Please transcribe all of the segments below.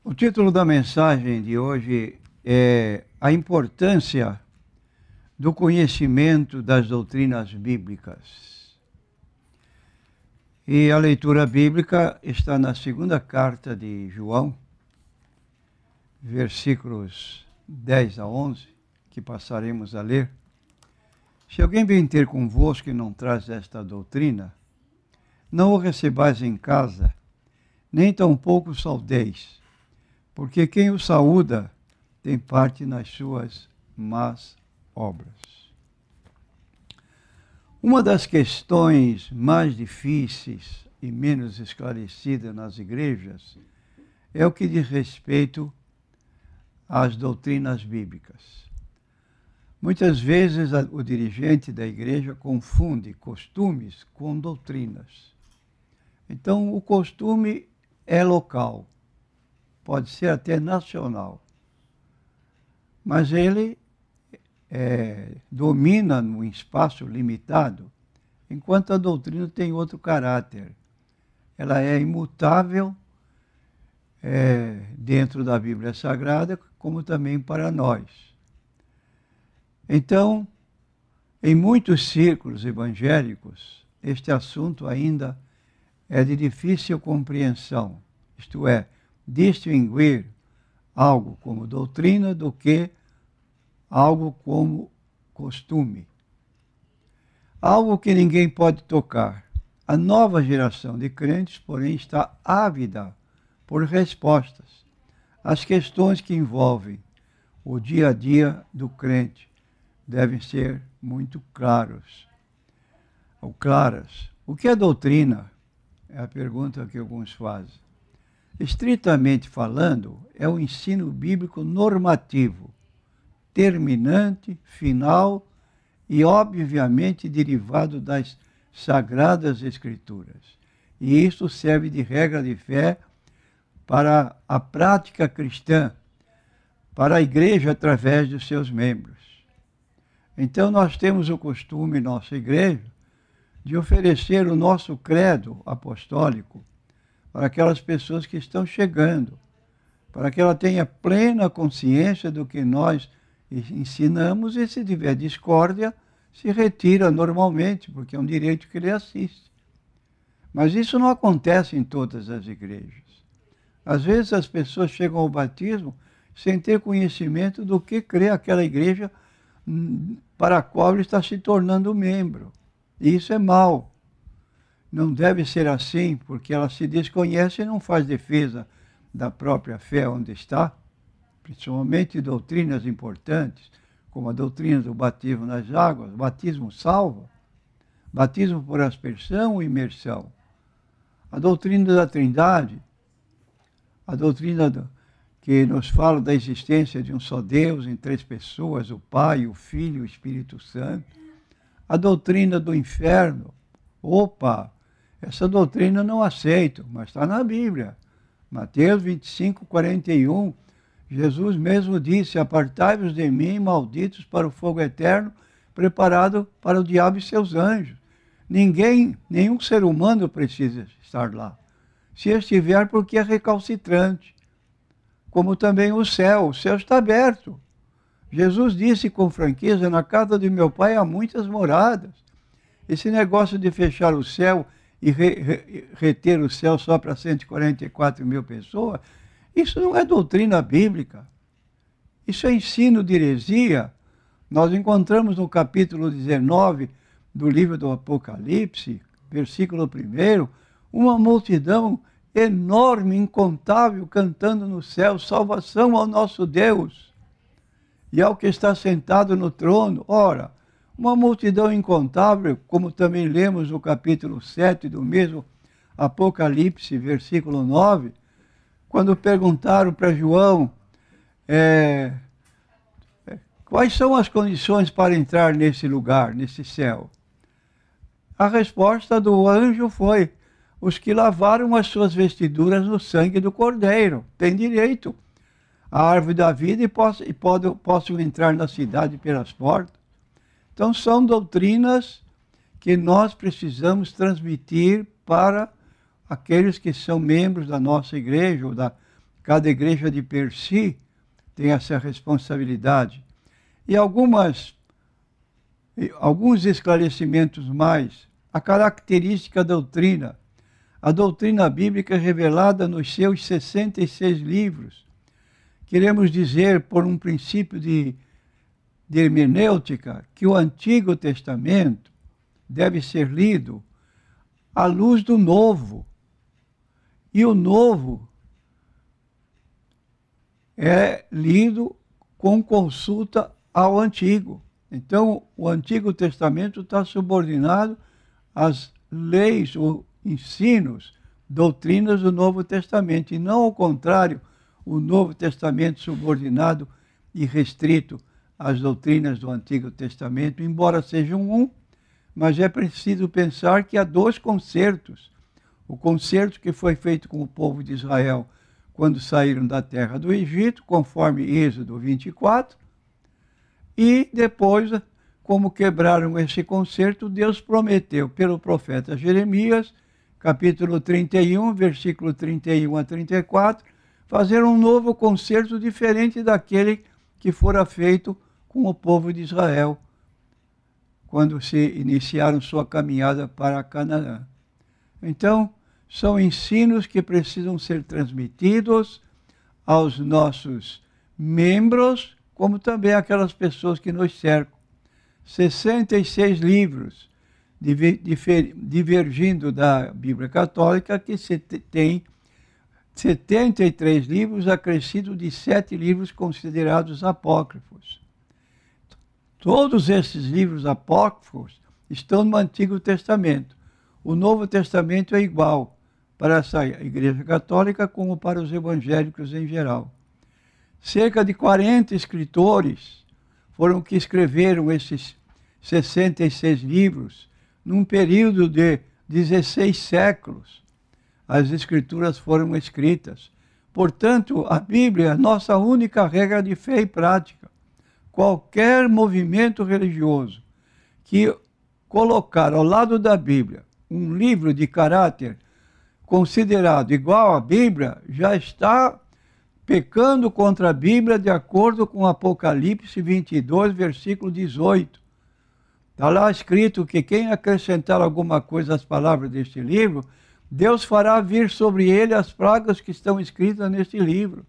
O título da mensagem de hoje é a importância do conhecimento das doutrinas bíblicas. E a leitura bíblica está na segunda carta de João, versículos 10 a 11, que passaremos a ler. Se alguém vem ter convosco e não traz esta doutrina, não o recebais em casa, nem tampouco o saudeis, porque quem o saúda tem parte nas suas más obras. Uma das questões mais difíceis e menos esclarecidas nas igrejas é o que diz respeito às doutrinas bíblicas. Muitas vezes o dirigente da igreja confunde costumes com doutrinas. Então, o costume é local, pode ser até nacional, mas ele domina num espaço limitado, enquanto a doutrina tem outro caráter. Ela é imutável dentro da Bíblia Sagrada, como também para nós. Então, em muitos círculos evangélicos, este assunto ainda é de difícil compreensão, isto é, distinguir algo como doutrina do que algo como costume. Algo que ninguém pode tocar. A nova geração de crentes, porém, está ávida por respostas às questões que envolvem o dia a dia do crente. Devem ser muito claros ou claras. O que é doutrina? É a pergunta que alguns fazem. Estritamente falando, é o ensino bíblico normativo, terminante, final e, obviamente, derivado das Sagradas Escrituras. E isso serve de regra de fé para a prática cristã, para a igreja através dos seus membros. Então, nós temos o costume, nossa igreja, de oferecer o nosso credo apostólico para aquelas pessoas que estão chegando, para que ela tenha plena consciência do que nós ensinamos e, se tiver discórdia, se retira normalmente, porque é um direito que ele assiste. Mas isso não acontece em todas as igrejas. Às vezes as pessoas chegam ao batismo sem ter conhecimento do que crê aquela igreja para a qual ele está se tornando membro. E isso é mau. Não deve ser assim, porque ela se desconhece e não faz defesa da própria fé onde está, principalmente doutrinas importantes, como a doutrina do batismo nas águas, batismo salva, batismo por aspersão ou imersão, a doutrina da Trindade, a doutrina que nos fala da existência de um só Deus em três pessoas, o Pai, o Filho e o Espírito Santo, a doutrina do inferno. Opa! Essa doutrina eu não aceito, mas está na Bíblia. Mateus 25, 41, Jesus mesmo disse: apartai-vos de mim, malditos, para o fogo eterno, preparado para o diabo e seus anjos. Nenhum ser humano precisa estar lá. Se estiver, porque é recalcitrante. Como também o céu está aberto. Jesus disse com franqueza: na casa de meu pai há muitas moradas. Esse negócio de fechar o céu e reter o céu só para 144 mil pessoas, isso não é doutrina bíblica. Isso é ensino de heresia. Nós encontramos no capítulo 19 do livro do Apocalipse, versículo 1, uma multidão enorme, incontável, cantando no céu: salvação ao nosso Deus e ao que está sentado no trono. Ora, uma multidão incontável, como também lemos no capítulo 7 do mesmo Apocalipse, versículo 9, quando perguntaram para João quais são as condições para entrar nesse lugar, nesse céu. A resposta do anjo foi: os que lavaram as suas vestiduras no sangue do Cordeiro têm direito à árvore da vida e possam entrar na cidade pelas portas. Então, são doutrinas que nós precisamos transmitir para aqueles que são membros da nossa igreja ou da Cada igreja de per si tem essa responsabilidade. E alguns esclarecimentos mais. A característica da doutrina. A doutrina bíblica é revelada nos seus 66 livros. Queremos dizer, por um princípio de hermenêutica, que o Antigo Testamento deve ser lido à luz do Novo. E o Novo é lido com consulta ao Antigo. Então, o Antigo Testamento está subordinado às leis ou ensinos, doutrinas do Novo Testamento, e não ao contrário, o Novo Testamento subordinado e restrito às doutrinas do Antigo Testamento, embora sejam um, mas é preciso pensar que há dois concertos. O concerto que foi feito com o povo de Israel quando saíram da terra do Egito, conforme Êxodo 24, e depois, como quebraram esse concerto, Deus prometeu pelo profeta Jeremias, capítulo 31, versículo 31 a 34, fazer um novo concerto diferente daquele que fora feito com o povo de Israel, quando se iniciaram sua caminhada para Canaã. Então, são ensinos que precisam ser transmitidos aos nossos membros, como também àquelas pessoas que nos cercam. 66 livros, divergindo da Bíblia Católica, que tem 73 livros, acrescido de 7 livros considerados apócrifos. Todos esses livros apócrifos estão no Antigo Testamento. O Novo Testamento é igual para essa Igreja Católica como para os evangélicos em geral. Cerca de 40 escritores foram que escreveram esses 66 livros num período de 16 séculos. As escrituras foram escritas. Portanto, a Bíblia é a nossa única regra de fé e prática. Qualquer movimento religioso que colocar ao lado da Bíblia um livro de caráter considerado igual à Bíblia, já está pecando contra a Bíblia de acordo com Apocalipse 22, versículo 18. Está lá escrito que quem acrescentar alguma coisa às palavras deste livro, Deus fará vir sobre ele as pragas que estão escritas neste livro.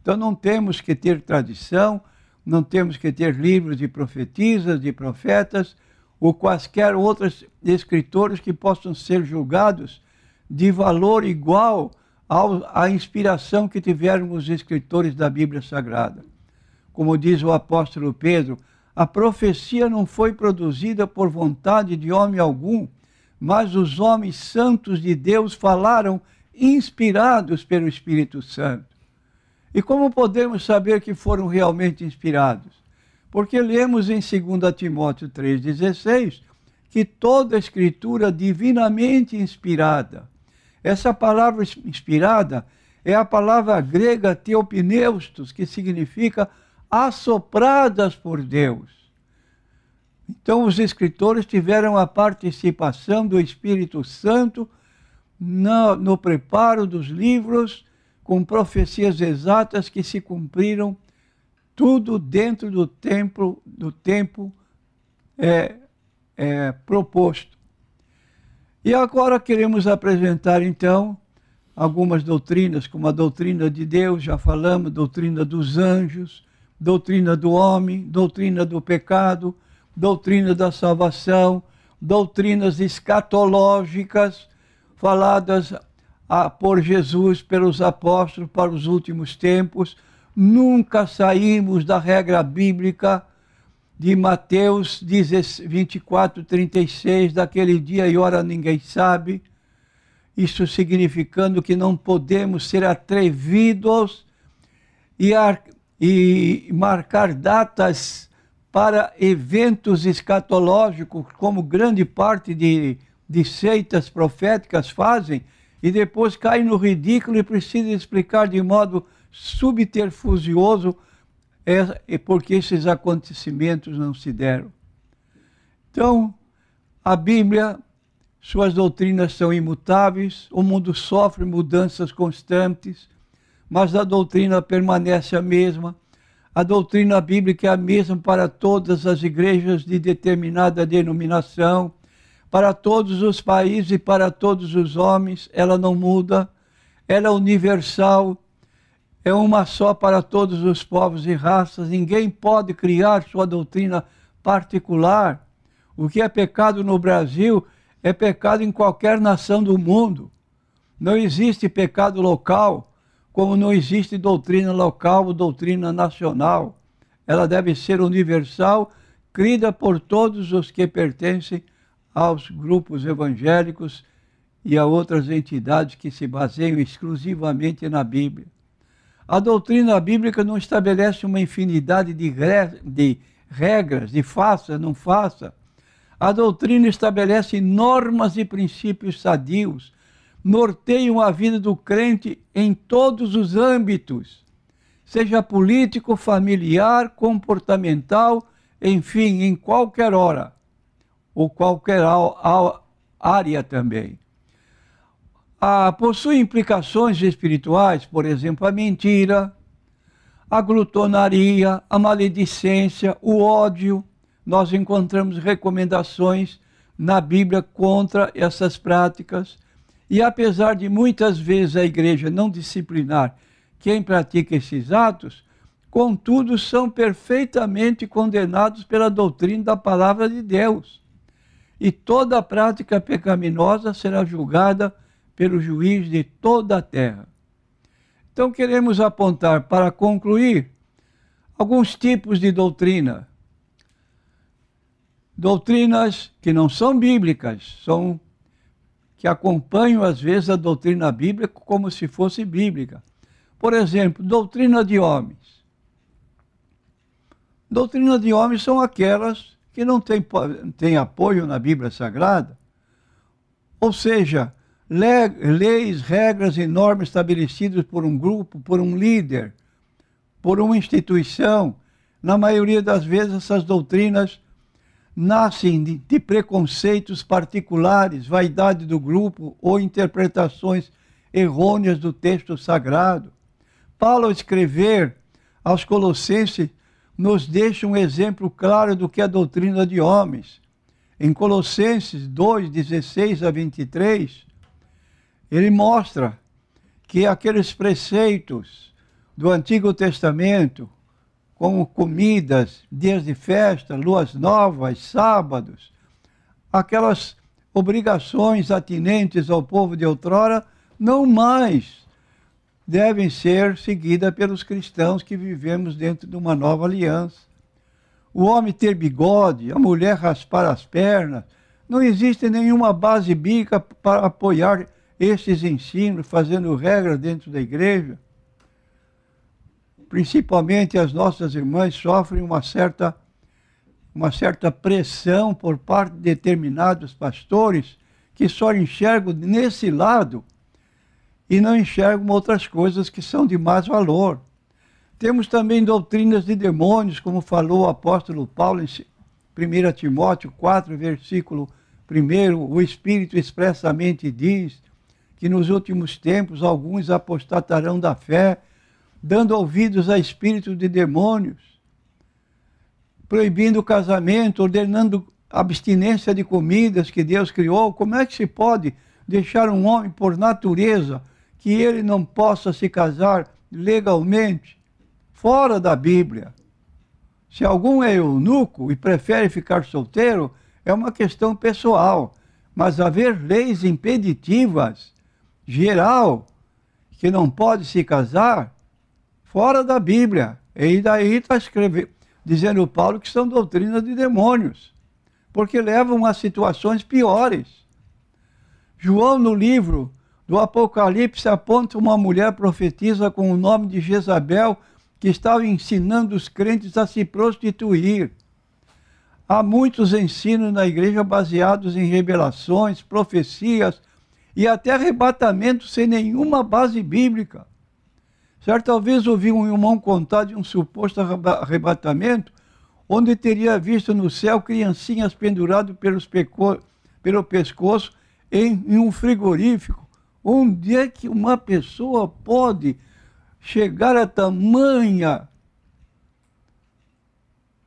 Então não temos que ter tradição, não temos que ter livros de profetisas, de profetas, ou quaisquer outros escritores que possam ser julgados de valor igual à inspiração que tiveram os escritores da Bíblia Sagrada. Como diz o apóstolo Pedro, a profecia não foi produzida por vontade de homem algum, mas os homens santos de Deus falaram inspirados pelo Espírito Santo. E como podemos saber que foram realmente inspirados? Porque lemos em 2 Timóteo 3,16 que toda a Escritura divinamente inspirada. Essa palavra inspirada é a palavra grega theopneustos, que significa assopradas por Deus. Então os escritores tiveram a participação do Espírito Santo no preparo dos livros, com profecias exatas que se cumpriram, tudo dentro do tempo proposto. E agora queremos apresentar, então, algumas doutrinas, como a doutrina de Deus, já falamos, doutrina dos anjos, doutrina do homem, doutrina do pecado, doutrina da salvação, doutrinas escatológicas, faladas por Jesus, pelos apóstolos, para os últimos tempos. Nunca saímos da regra bíblica de Mateus 24, 36, daquele dia e hora ninguém sabe. Isso significando que não podemos ser atrevidos e marcar datas para eventos escatológicos, como grande parte de seitas proféticas fazem, e depois caem no ridículo e precisam explicar de modo subterfugioso porque esses acontecimentos não se deram. Então, a Bíblia, suas doutrinas são imutáveis, o mundo sofre mudanças constantes, mas a doutrina permanece a mesma. A doutrina bíblica é a mesma para todas as igrejas de determinada denominação, para todos os países e para todos os homens. Ela não muda, ela é universal, é uma só para todos os povos e raças. Ninguém pode criar sua doutrina particular. O que é pecado no Brasil é pecado em qualquer nação do mundo. Não existe pecado local, como não existe doutrina local ou doutrina nacional. Ela deve ser universal, crida por todos os que pertencem aos grupos evangélicos e a outras entidades que se baseiam exclusivamente na Bíblia. A doutrina bíblica não estabelece uma infinidade de regras, de faça, não faça. A doutrina estabelece normas e princípios sadios, norteiam a vida do crente em todos os âmbitos, seja político, familiar, comportamental, enfim, em qualquer hora, ou qualquer área também. Possui implicações espirituais, por exemplo, a mentira, a glutonaria, a maledicência, o ódio. Nós encontramos recomendações na Bíblia contra essas práticas. E apesar de muitas vezes a igreja não disciplinar quem pratica esses atos, contudo são perfeitamente condenados pela doutrina da palavra de Deus. E toda prática pecaminosa será julgada pelo juiz de toda a terra. Então queremos apontar, para concluir, alguns tipos de doutrina. Doutrinas que não são bíblicas, que acompanham às vezes a doutrina bíblica como se fosse bíblica. Por exemplo, doutrina de homens. Doutrina de homens são aquelas que não têm apoio na Bíblia Sagrada, ou seja, leis, regras e normas estabelecidas por um grupo, por um líder, por uma instituição. Na maioria das vezes essas doutrinas nascem de preconceitos particulares, vaidade do grupo ou interpretações errôneas do texto sagrado. Paulo, ao escrever aos Colossenses, nos deixa um exemplo claro do que é a doutrina de homens. Em Colossenses 2, 16 a 23, ele mostra que aqueles preceitos do Antigo Testamento, como comidas, dias de festa, luas novas, sábados, aquelas obrigações atinentes ao povo de outrora, não mais devem ser seguidas pelos cristãos que vivemos dentro de uma nova aliança. O homem ter bigode, a mulher raspar as pernas, não existe nenhuma base bíblica para apoiar esses ensinos, fazendo regras dentro da igreja. Principalmente as nossas irmãs sofrem uma certa pressão por parte de determinados pastores que só enxergam nesse lado e não enxergam outras coisas que são de mais valor. Temos também doutrinas de demônios, como falou o apóstolo Paulo em 1 Timóteo 4, versículo 1, o Espírito expressamente diz que nos últimos tempos alguns apostatarão da fé, dando ouvidos a espíritos de demônios, proibindo o casamento, ordenando abstinência de comidas que Deus criou. Como é que se pode deixar um homem por natureza que ele não possa se casar legalmente? Fora da Bíblia. Se algum é eunuco e prefere ficar solteiro, é uma questão pessoal. Mas haver leis impeditivas, geral, que não pode se casar, fora da Bíblia. E daí está dizendo Paulo que são doutrinas de demônios, porque levam a situações piores. João, no livro do Apocalipse, aponta uma mulher profetisa com o nome de Jezabel, que estava ensinando os crentes a se prostituir. Há muitos ensinos na igreja baseados em revelações, profecias e até arrebatamentos sem nenhuma base bíblica. Certa vez ouvi um irmão contar de um suposto arrebatamento, onde teria visto no céu criancinhas penduradas pelo pescoço em um frigorífico. Onde é que uma pessoa pode chegar a tamanha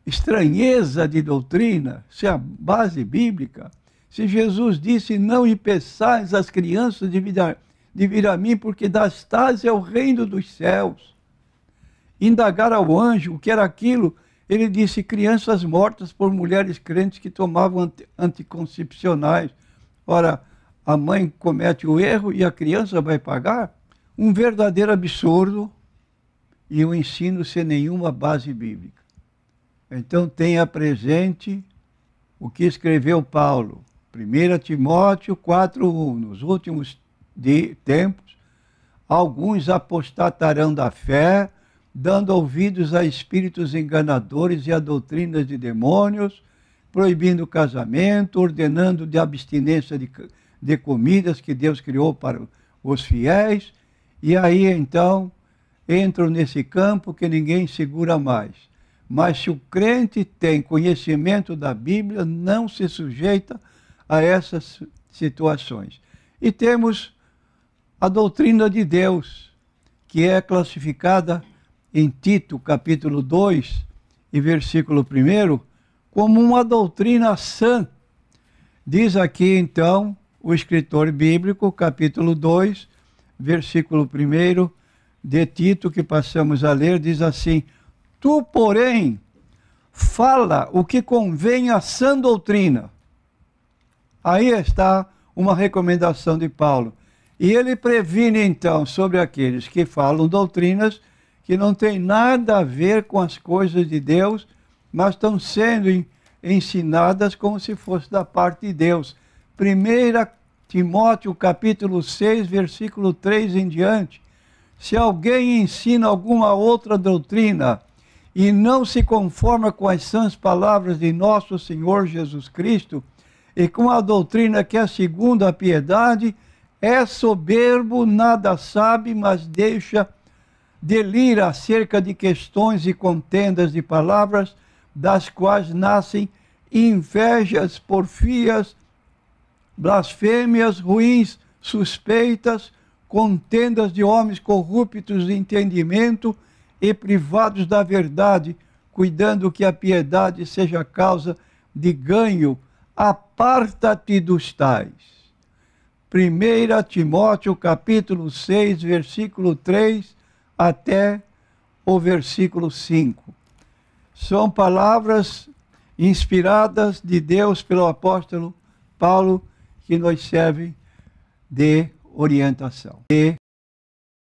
estranheza de doutrina, se a base bíblica, se Jesus disse, não impeçais as crianças de vir a mim, porque das tais é o reino dos céus. Indagar ao anjo o que era aquilo, ele disse, crianças mortas por mulheres crentes que tomavam anticoncepcionais. Ora, a mãe comete o erro e a criança vai pagar? Um verdadeiro absurdo e um ensino sem nenhuma base bíblica. Então tenha presente o que escreveu Paulo, 1 Timóteo 4:1, nos últimos tempos, alguns apostatarão da fé, dando ouvidos a espíritos enganadores e a doutrinas de demônios, proibindo o casamento, ordenando de abstinência de comidas que Deus criou para os fiéis, e aí então entram nesse campo que ninguém segura mais. Mas se o crente tem conhecimento da Bíblia, não se sujeita a essas situações. E temos a doutrina de Deus, que é classificada em Tito, capítulo 2, e versículo 1, como uma doutrina sã. Diz aqui, então, o escritor bíblico, capítulo 2, versículo 1 de Tito, que passamos a ler, diz assim, tu, porém, fala o que convém à sã doutrina. Aí está uma recomendação de Paulo. E ele previne, então, sobre aqueles que falam doutrinas que não têm nada a ver com as coisas de Deus, mas estão sendo ensinadas como se fosse da parte de Deus. 1 Timóteo, capítulo 6, versículo 3 em diante. Se alguém ensina alguma outra doutrina e não se conforma com as sãs palavras de nosso Senhor Jesus Cristo e com a doutrina que é segundo a piedade, é soberbo, nada sabe, mas deixa delira acerca de questões e contendas de palavras, das quais nascem invejas, porfias, blasfêmias, ruins, suspeitas, contendas de homens corruptos de entendimento e privados da verdade, cuidando que a piedade seja causa de ganho. Aparta-te dos tais. 1 Timóteo, capítulo 6, versículo 3, até o versículo 5. São palavras inspiradas de Deus pelo apóstolo Paulo, que nos servem de orientação.